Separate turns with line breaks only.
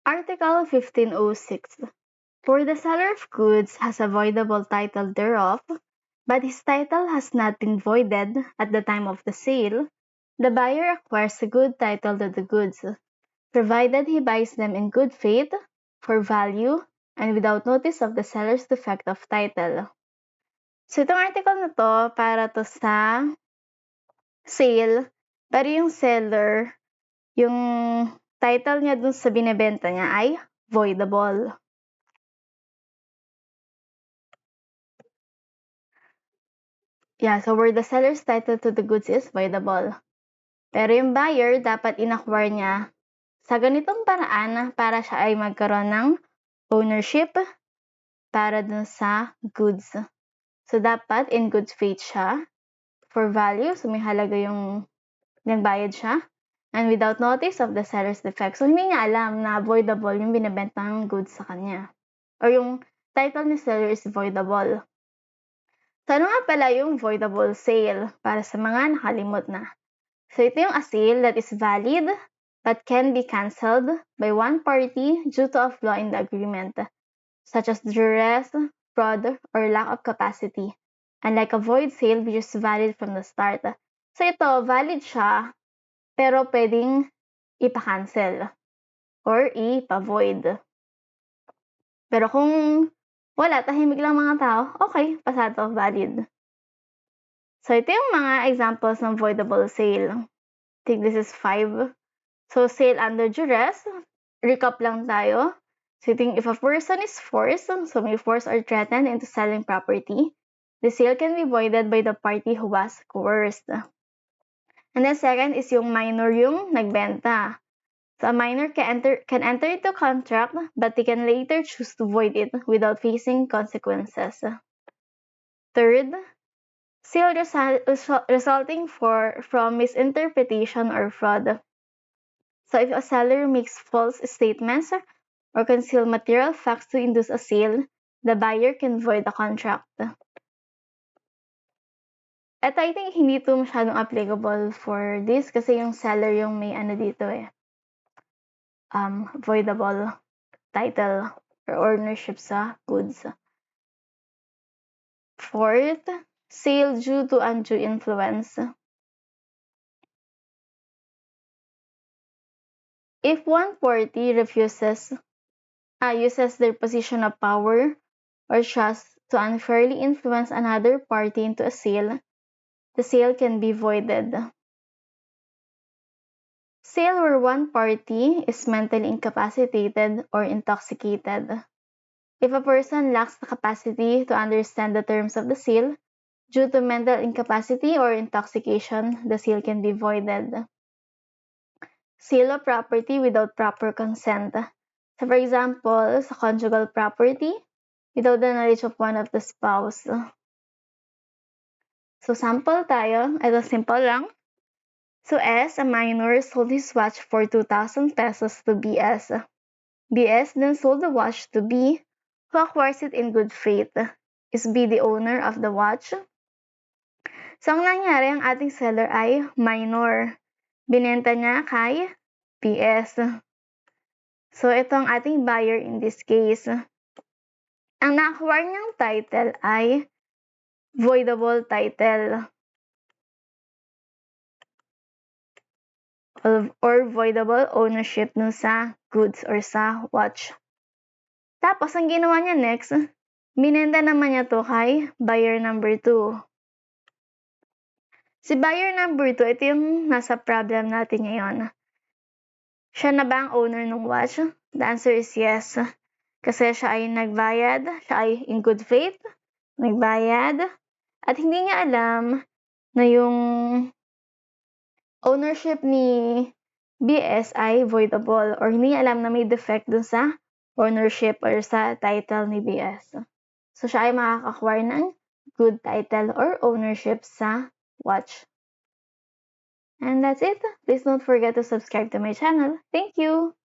Article 1506. For the seller of goods has a voidable title thereof, but his title has not been voided at the time of the sale, the buyer acquires a good title to the goods, provided he buys them in good faith, for value, and without notice of the seller's defect of title. So itong article na to, para to sa sale, pero yung seller, yung title niya dun sa binibenta niya ay voidable. Yeah, so where the seller's title to the goods is voidable. Pero yung buyer, dapat in-acquire niya sa ganitong paraan para siya ay magkaroon ng ownership para dun sa goods. So, dapat in good faith siya for value. So, may halaga yung nagbayad siya. And without notice of the seller's defect. So, hindi niya alam na voidable yung binibenta ng goods sa kanya. Or yung title ni seller is voidable. So, ano nga pala yung voidable sale para sa mga nakalimot na? So, ito yung a sale that is valid but can be cancelled by one party due to a flaw in the agreement, such as duress, fraud, or lack of capacity, unlike a void sale which is valid from the start. So, ito, valid siya, pero pwedeng ipa-cancel or ipa-void. Pero kung wala, tahimik lang mga tao, okay, pasado, valid. So, ito yung mga examples ng voidable sale. I think this is 5. So, sale under duress. Recap lang tayo. So, if a person is forced, so may force or threatened into selling property, the sale can be voided by the party who was coerced. And then second is yung minor yung nagbenta. So, a minor can enter into contract, but they can later choose to void it without facing consequences. Third, sale resulting from misinterpretation or fraud. So, if a seller makes false statements or conceal material facts to induce a sale, the buyer can void the contract. At I think hindi ito masyadong applicable for this kasi yung seller yung may dito voidable title or ownership sa goods. Fourth, sale due to undue influence. If one party uses their position of power or trust to unfairly influence another party into a sale, the sale can be voided. Sale where one party is mentally incapacitated or intoxicated. If a person lacks the capacity to understand the terms of the sale, due to mental incapacity or intoxication, the sale can be voided. Sale of property without proper consent. So for example, sa conjugal property, without the knowledge of one of the spouse. So sample tayo, ito simple lang. So S, a minor, sold his watch for 2,000 pesos to BS. BS then sold the watch to B, who acquires it in good faith. Is B the owner of the watch? So ang nangyari, ang ating seller ay minor. Binenta niya kay BS. So ito ang ating buyer in this case. Ang na-acquire niyang title ay voidable title. Or voidable ownership nun sa goods or sa watch. Tapos, ang ginawa niya next, binenta naman niya to kay buyer number 2. Si buyer number 2, ito yung nasa problem natin ngayon. Siya na ba ang owner ng watch? The answer is yes. Kasi siya ay nagbayad, siya ay in good faith, nagbayad, at hindi niya alam na yung ownership ni BS ay voidable or hindi niya alam na may defect dun sa ownership or sa title ni BS. So, siya ay makaka-acquire ng good title or ownership sa watch. And that's it. Please don't forget to subscribe to my channel. Thank you!